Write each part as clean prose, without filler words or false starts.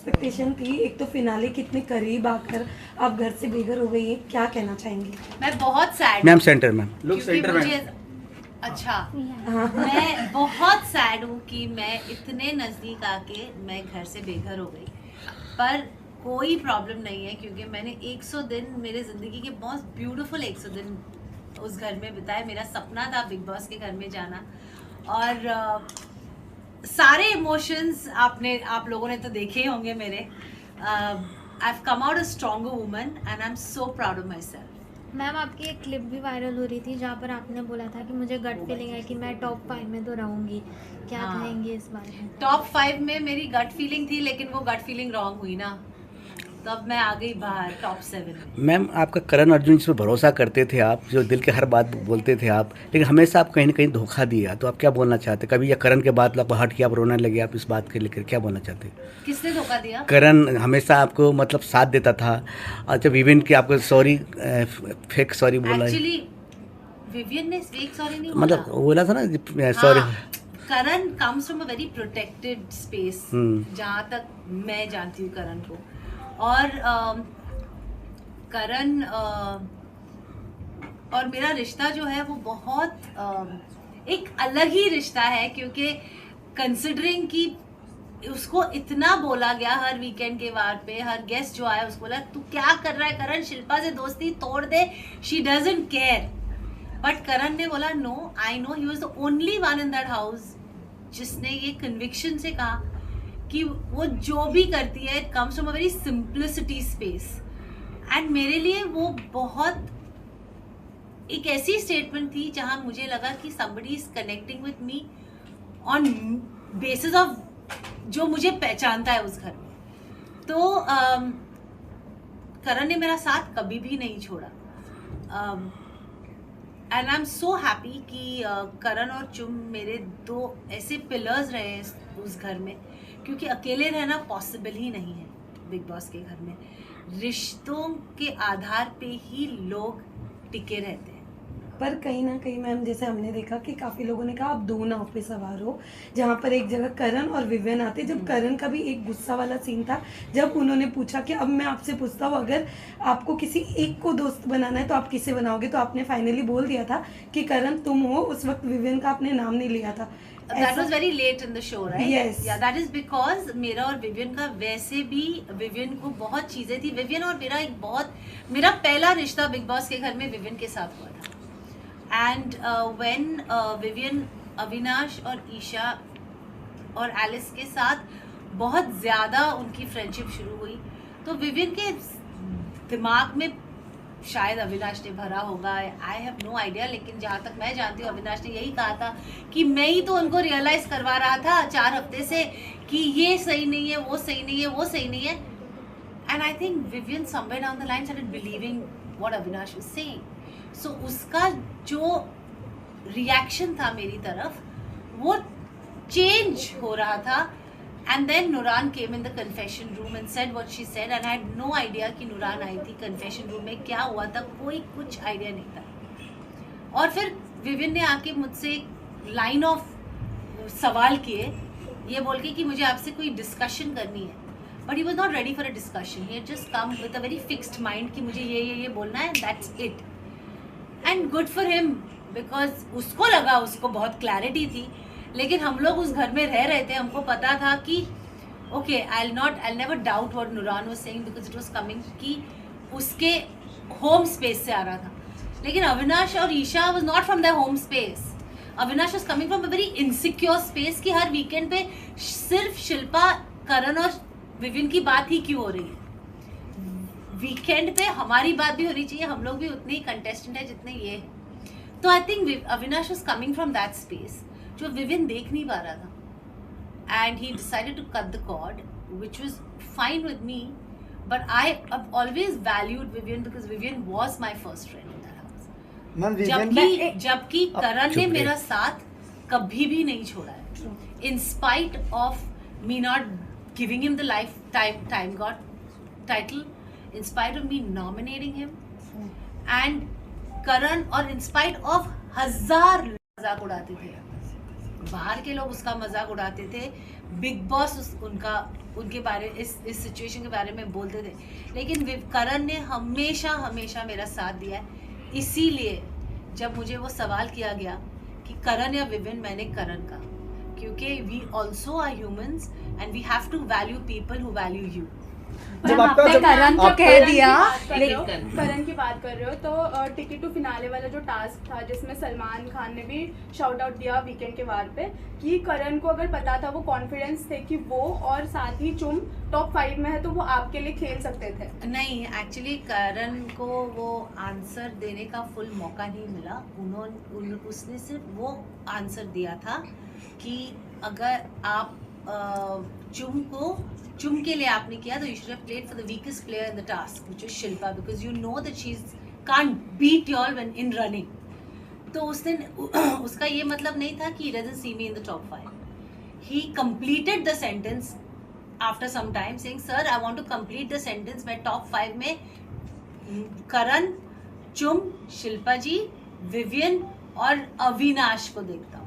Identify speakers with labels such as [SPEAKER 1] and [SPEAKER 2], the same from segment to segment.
[SPEAKER 1] Expectation थी, एक तो फिनाले कितने करीब आकर आप घर से बेघर हो गई है, क्या कहना चाहेंगी?
[SPEAKER 2] मैं बहुत sad
[SPEAKER 3] ma'am centre ma'am
[SPEAKER 4] look centre में
[SPEAKER 2] अच्छा
[SPEAKER 1] हाँ।
[SPEAKER 2] मैं बहुत सैड हूँ कि मैं इतने नज़दीक आके मैं घर से बेघर हो गई, पर कोई प्रॉब्लम नहीं है क्योंकि मैंने 100 दिन मेरे ज़िंदगी के बहुत ब्यूटीफुल 100 दिन उस घर में बिताए। मेरा सपना था बिग बॉस के घर में जाना, और सारे इमोशंस आप लोगों ने तो देखे ही होंगे मेरे। I have come out a stronger woman and I am so proud of my self.
[SPEAKER 5] Ma'am आपकी एक क्लिप भी वायरल हो रही थी जहाँ पर आपने बोला था कि मुझे गट फीलिंग है कि मैं टॉप 5 में तो रहूँगी, क्या
[SPEAKER 2] हाँ।
[SPEAKER 5] कहेंगे इस बारे में?
[SPEAKER 2] टॉप 5 में मेरी गट फीलिंग थी, लेकिन वो गट फीलिंग रॉन्ग हुई ना, तब मैं आ गई बाहर टॉप 7 में।
[SPEAKER 3] मैम आपका करण अर्जुन जिस पर भरोसा करते थे आप, जो दिल के हर बात बोलते थे आप, लेकिन हमेशा आप कहीं ना कहीं धोखा दिया, तो आप क्या बोलना चाहते? कभी या करण के बाद आप हट के आप रोने लगे, आप इस बात के लेकर क्या बोलना चाहते?
[SPEAKER 2] किसने धोखा दिया?
[SPEAKER 3] करण हमेशा आपको मतलब साथ देता था, और जब इवेंट की आपको सॉरी फेक सॉरी बोला,
[SPEAKER 2] एक्चुअली विवियन ने फेक सॉरी नहीं
[SPEAKER 3] मतलब
[SPEAKER 2] बोला।
[SPEAKER 3] बोला था ना sorry.
[SPEAKER 2] Karan comes from a very protected space, जहाँ तक मैं जानती हूँ करण को, और करण और मेरा रिश्ता जो है वो बहुत एक अलग ही रिश्ता है, क्योंकि कंसिडरिंग कि उसको इतना बोला गया हर वीकेंड के वार पे, हर गेस्ट जो आया उसको बोला तू क्या कर रहा है करण, शिल्पा से दोस्ती तोड़ दे, she doesn't care. But Karan ने बोला no, I know, he was the only one in that house जिसने ये कन्विक्शन से कहा कि वो जो भी करती है it comes from a very simplicity space. And मेरे लिए वो बहुत एक ऐसी स्टेटमेंट थी जहां मुझे लगा कि somebody is connecting with me on basis of जो मुझे पहचानता है उस घर में। तो करण ने मेरा साथ कभी भी नहीं छोड़ा, and I am so happy कि करण और चुम मेरे दो ऐसे पिलर्स रहे उस घर में, क्योंकि अकेले रहना पॉसिबल ही नहीं है बिग बॉस के घर में। रिश्तों के आधार पे ही लोग टिके रहते हैं।
[SPEAKER 1] पर कहीं ना कहीं मैम, जैसे हमने देखा कि काफ़ी लोगों ने कहा आप दो नाव पे सवार हो, जहाँ पर एक जगह करण और विवियन आते, जब करण का भी एक गुस्सा वाला सीन था जब उन्होंने पूछा कि अब मैं आपसे पूछता हूँ अगर आपको किसी एक को दोस्त बनाना है तो आप किसे बनाओगे, तो आपने फाइनली बोल दिया था कि करण तुम हो। उस वक्त विवियन का आपने नाम नहीं लिया था।
[SPEAKER 2] That was very late in the show, right?
[SPEAKER 1] Yes.
[SPEAKER 2] Yeah, that is because मेरा और विवियन का वैसे भी, विवियन को बहुत चीज़ें थी। विवियन और मेरा पहला रिश्ता बिग बॉस के घर में विवियन के साथ हुआ था। एंड व्हेन विवियन अविनाश और ईशा और एलिस के साथ बहुत ज़्यादा उनकी फ्रेंडशिप शुरू हुई, तो विवियन के दिमाग में शायद अविनाश ने भरा होगा, आई हैव नो आइडिया, लेकिन जहाँ तक मैं जानती हूँ अविनाश ने यही कहा था कि मैं ही तो उनको रियलाइज करवा रहा था 4 हफ्ते से कि ये सही नहीं है, वो सही नहीं है, वो सही नहीं है। And I think Vivian somewhere down the line started believing what Avinash was saying. So उसका जो रिएक्शन था मेरी तरफ वो चेंज हो रहा था। And then Nuran came in the confession room and said what she said, and I had no idea कि Nuran आई थी confession room में, क्या हुआ था कोई कुछ आइडिया नहीं था। और फिर विवियन ने आके मुझसे एक लाइन ऑफ सवाल किए ये बोल के कि मुझे आपसे कोई डिस्कशन करनी है, but he was not ready for a discussion, he just come with a very fixed mind कि मुझे ये बोलना है, that's it. And good for him, because उसको लगा उसको बहुत क्लैरिटी थी, लेकिन हम लोग उस घर में रह रहे थे, हमको पता था कि okay I never doubt what Nouran was saying because it was coming कि उसके होम स्पेस से आ रहा था। लेकिन अविनाश और Isha was not from their home space, Avinash was coming from a very insecure space कि हर वीकेंड पे सिर्फ शिल्पा, करण और विवियन की बात ही क्यों हो रही है, वीकेंड पे हमारी बात भी होनी चाहिए, हम लोग भी उतने ही कंटेस्टेंट है जितने ये है। तो I think Avinash was coming from that space जो विवियन देख नहीं पा रहा था, and he decided to cut the cord which was fine with me, but I have always valued Vivian because Vivian was my first friend in that house. जबकि करण ने मेरा साथ कभी भी नहीं छोड़ा है, in spite of me not giving him the lifetime god title, in spite of me nominating him, and Karan और इन स्पाइट ऑफ 1000 मजाक उड़ाते थे, बाहर के लोग उसका मजाक उड़ाते थे, बिग बॉस उनके बारे इस सिचुएशन के बारे में बोलते थे, लेकिन करण ने हमेशा हमेशा मेरा साथ दिया है। इसीलिए जब मुझे वो सवाल किया गया कि करण या विविन, मैंने करण का, क्योंकि we also are humans and we have to value people who value you.
[SPEAKER 4] जब आपने करण को कह दिया,
[SPEAKER 6] करण की बात कर रहे हो तो टिकट टू फिनाले वाला जो टास्क था जिसमें सलमान खान ने भी शाउट आउट दिया वीकेंड के वार पे कि करण को अगर पता था, वो कॉन्फिडेंस थे कि वो और साथ ही चुम टॉप 5 में है तो वो आपके लिए खेल सकते थे।
[SPEAKER 2] नहीं, एक्चुअली करण को वो आंसर देने का फुल मौका नहीं मिला। उसने सिर्फ वो आंसर दिया था कि अगर आप चुम के लिए आपने किया तो you should have played for the weakest player in the task which is Shilpa, because you know that she can't beat you all when in running. तो उसने उसका ये मतलब नहीं था कि he doesn't see me in the top 5. He completed the sentence after some time saying, sir, I want to complete the sentence. मैं top 5 में करण, चुम, शिल्पा जी, विवियन और अविनाश को देखता हूँ,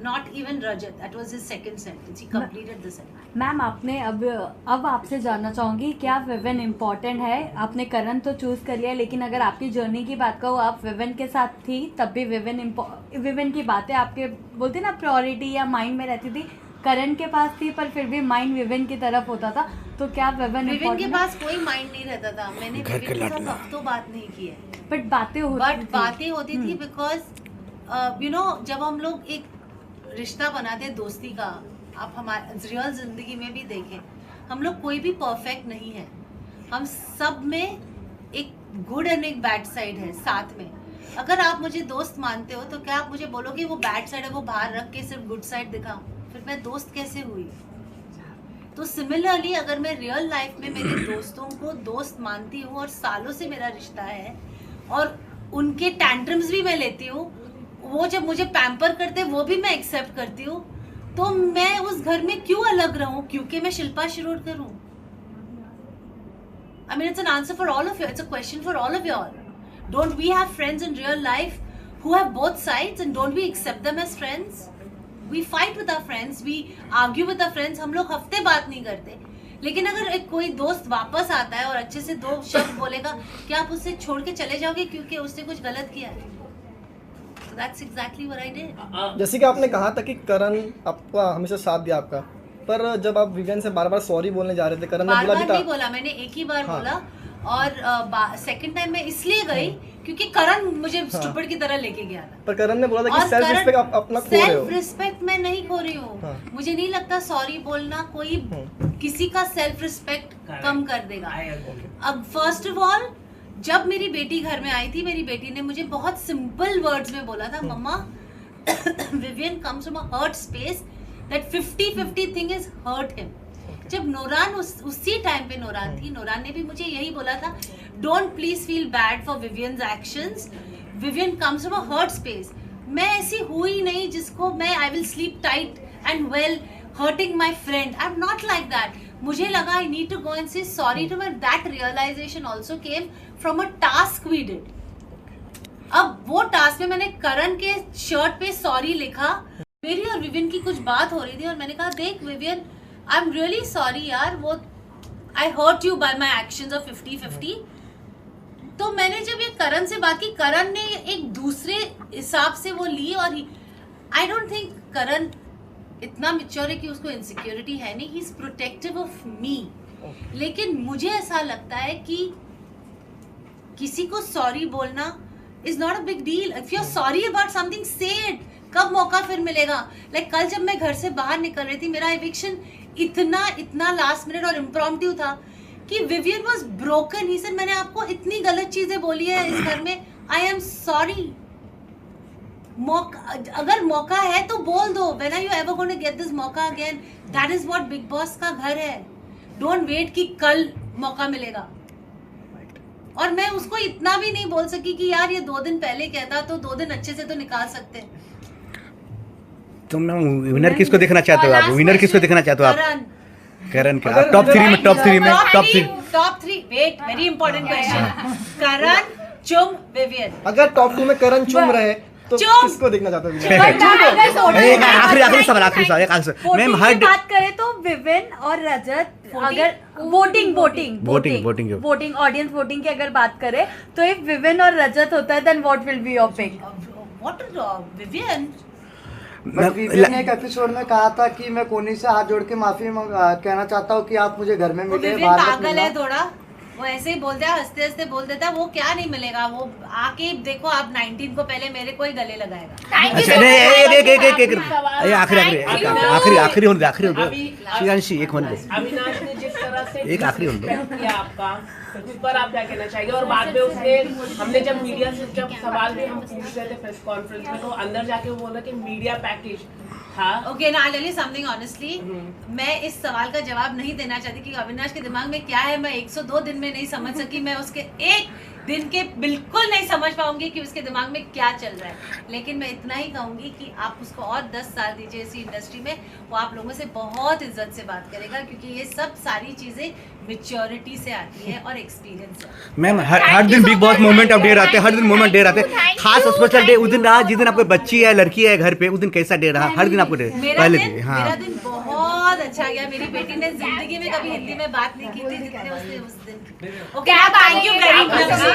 [SPEAKER 2] not even Rajat. That was his second sentence. He completed the sentence.
[SPEAKER 4] Ma'am आपने अब आपसे जानना चाहूँगी, क्या विविन इम्पोर्टेंट है? आपने करण तो चूज़ कर लिया, लेकिन अगर आपकी जर्नी की बात करो, आप विविन के साथ थी तब भी विविन की बातें आपके बोलते ना प्रायोरिटी या माइंड में रहती थी, करण के पास थी पर फिर भी माइंड विविन की तरफ होता था, तो क्या विविन
[SPEAKER 2] के पास कोई माइंड नहीं रहता था। मैंने विविन के साथ हफ्तों बात नहीं की है,
[SPEAKER 4] बट बातें
[SPEAKER 2] होती थी बिकॉज यू नो जब हम लोग एक रिश्ता बनाते हैं दोस्ती का, आप हमारे रियल जिंदगी में भी देखें, हम लोग कोई भी परफेक्ट नहीं है, हम सब में एक गुड एंड एक बैड साइड है साथ में। अगर आप मुझे दोस्त मानते हो तो क्या आप मुझे बोलोगे वो बैड साइड है वो बाहर रख के सिर्फ गुड साइड दिखाऊं? फिर मैं दोस्त कैसे हुई? तो सिमिलरली अगर मैं रियल लाइफ में मेरे दोस्तों को दोस्त मानती हूँ और सालों से मेरा रिश्ता है और उनके टैंट्रम्स भी मैं लेती हूँ, वो जब मुझे पैम्पर करते वो भी मैं एक्सेप्ट करती हूँ, तो मैं उस घर में क्यों अलग रहूं क्योंकि मैं शिल्पा शिरोडकर हूं? I mean, it's an answer for all of you. It's a question for all of you all. Don't we have friends in real life who have both sides and don't we accept them as friends? We fight with our friends, we argue with our friends. हम लोग हफ्ते बात नहीं करते, लेकिन अगर एक कोई दोस्त वापस आता है और अच्छे से 2 शब्द बोलेगा, क्या आप उससे छोड़ के चले जाओगे क्योंकि उसने कुछ गलत किया है? So that's exactly what I did.
[SPEAKER 7] जैसे कि आपने कहा था कि करण आपका हमेशा साथ दिया आपका, पर जब आप विवियन से बार-बार सॉरी बोलने जा रहे थे, करण ने बोला भी था।
[SPEAKER 2] नहीं बोला, मैंने एक ही बार बोला और सेकंड टाइम मैं इसलिए गई क्योंकि करण मुझे स्टूपिड की तरह लेके गया था।
[SPEAKER 7] पर करण ने बोला था कि सेल्फ रिस्पेक्ट आप अपना खो रहे हो।
[SPEAKER 2] सेल्फ रिस्पेक्ट मैं नहीं खो रही हूँ। मुझे नहीं लगता सॉरी बोलना कोई किसी का सेल्फ रिस्पेक्ट कम कर देगा। अब फर्स्ट ऑफ ऑल जब मेरी बेटी घर में आई थी, मेरी बेटी ने मुझे बहुत सिंपल वर्ड्स में बोला था, मम्मा Vivian comes from a hurt space, that 50-50 thing is hurt him. जब नोरान उसी टाइम पे नोरान थी, नोरान ने भी मुझे यही बोला था, don't please feel bad for Vivian's actions, Vivian comes from a hurt space. मैं ऐसी हुई नहीं जिसको मैं I will sleep tight and well hurting my friend. I'm not like that. मुझे लगा I need to go and say sorry to her. That realization also came from a task we did. अब वो task में मैंने करण के shirt पे sorry लिखा, मेरी और विवियन की कुछ बात हो रही थी और मैंने कहा देख Vivian, I am really sorry यार, वो I hurt you by my actions of 50-50। तो मैंने जब ये करण से बात की, करण ने एक दूसरे हिसाब से वो ली और आई डोंट थिंक करण इतना मेच्योर है कि उसको इनसिक्योरिटी है नहीं, he is protective of me. लेकिन मुझे ऐसा लगता है कि किसी को सॉरी बोलना is not a big deal. If you are sorry about something, say it. कब मौका फिर मिलेगा? लाइक कल जब मैं घर से बाहर निकल रही थी, मेरा एविक्शन इतना लास्ट मिनट और इम्प्रॉम्प्टू था कि Vivian was broken. He said मैंने आपको इतनी गलत चीजें बोली है इस घर में, आई एम सॉरी। अगर मौका है तो बोल दो। When are you ever going to get this मौका again? That is what Big Boss का घर है। Don't wait कि कल मौका मिलेगा। और मैं उसको इतना भी नहीं बोल सकी कि यार ये 2 दिन पहले कहता तो 2 दिन अच्छे से तो निकाल सकते।
[SPEAKER 3] तुम विनर किसको देखना चाहते हो? आप विनर किसको देखना चाहते हो? आप करण का top 3
[SPEAKER 2] wait, very important question. Karan, Chum, Vivian.
[SPEAKER 7] अगर टॉप 2 में करण चुम रहे तो
[SPEAKER 2] चुप!
[SPEAKER 7] किसको देखना चाहते हो
[SPEAKER 3] आखिरी सवाल मैम हर
[SPEAKER 4] बात करें तो विविन और रजत अगर वोटिंग ऑडियंस वोटिंग की अगर बात करें तो इफ विविन और रजत होता है then what will be your pick?
[SPEAKER 2] What Vivian?
[SPEAKER 8] But Vivian ने एक एपिसोड में कहा था कि मैं कोनी से हाथ जोड़ के माफी कहना चाहता हूँ कि आप मुझे घर में मिले,
[SPEAKER 2] विवियन
[SPEAKER 8] बाहर मत
[SPEAKER 2] पागल
[SPEAKER 8] मिलना।
[SPEAKER 2] है थोड़ा, वो ऐसे ही बोलता है, हंसते हंसते बोल देता है। वो क्या नहीं मिलेगा, वो आके देखो आप 19 को पहले मेरे को ही गले लगाएगा।
[SPEAKER 3] अच्छा नहीं आखिरी होने दो श्रियांशी एक होने दो
[SPEAKER 9] अविनाश ने जिस तरह से
[SPEAKER 3] एक आखिरी होने दो
[SPEAKER 9] किया आपका, उस पर आप क्या कहना चाहेंगे? और बाद में उसने, हमने जब मीडिया से जब सवाल भी हम पूछ रहे थे प्रेस कॉन्फ्रेंस में, तो अंदर जाके वो बोला कि मीडिया पैकेज था।
[SPEAKER 2] ओके ना, I tell you something honestly, मैं इस सवाल का जवाब नहीं देना चाहती कि अविनाश के दिमाग में क्या है। मैं 102 दिन में नहीं समझ सकी, मैं उसके एक दिन के बिल्कुल नहीं समझ पाऊंगी कि उसके दिमाग में क्या चल रहा है। लेकिन मैं इतना ही कहूंगी कि आप उसको और 10 साल दीजिए इसी इंडस्ट्री में, वो आप लोगों से बहुत इज्जत से बात करेगा, क्योंकि ये सब सारी चीजें मैच्योरिटी से आती है और एक्सपीरियंस से।
[SPEAKER 3] मैम हर दिन big boss moment of day रहते हैं, हर दिन मोमेंट डे रहते हैं, खास स्पेशल डे उस दिन रहा जिस दिन आपको बच्ची है, लड़की है घर पे, उस दिन कैसा डे रहा? हर दिन आपको डे पहले दिन? हाँ,
[SPEAKER 2] मेरा दिन बहुत अच्छा गया। मेरी बेटी ने जिंदगी में कभी हिंदी में बात नहीं की थी जितने उसने उस दिन। Okay, thank you very much.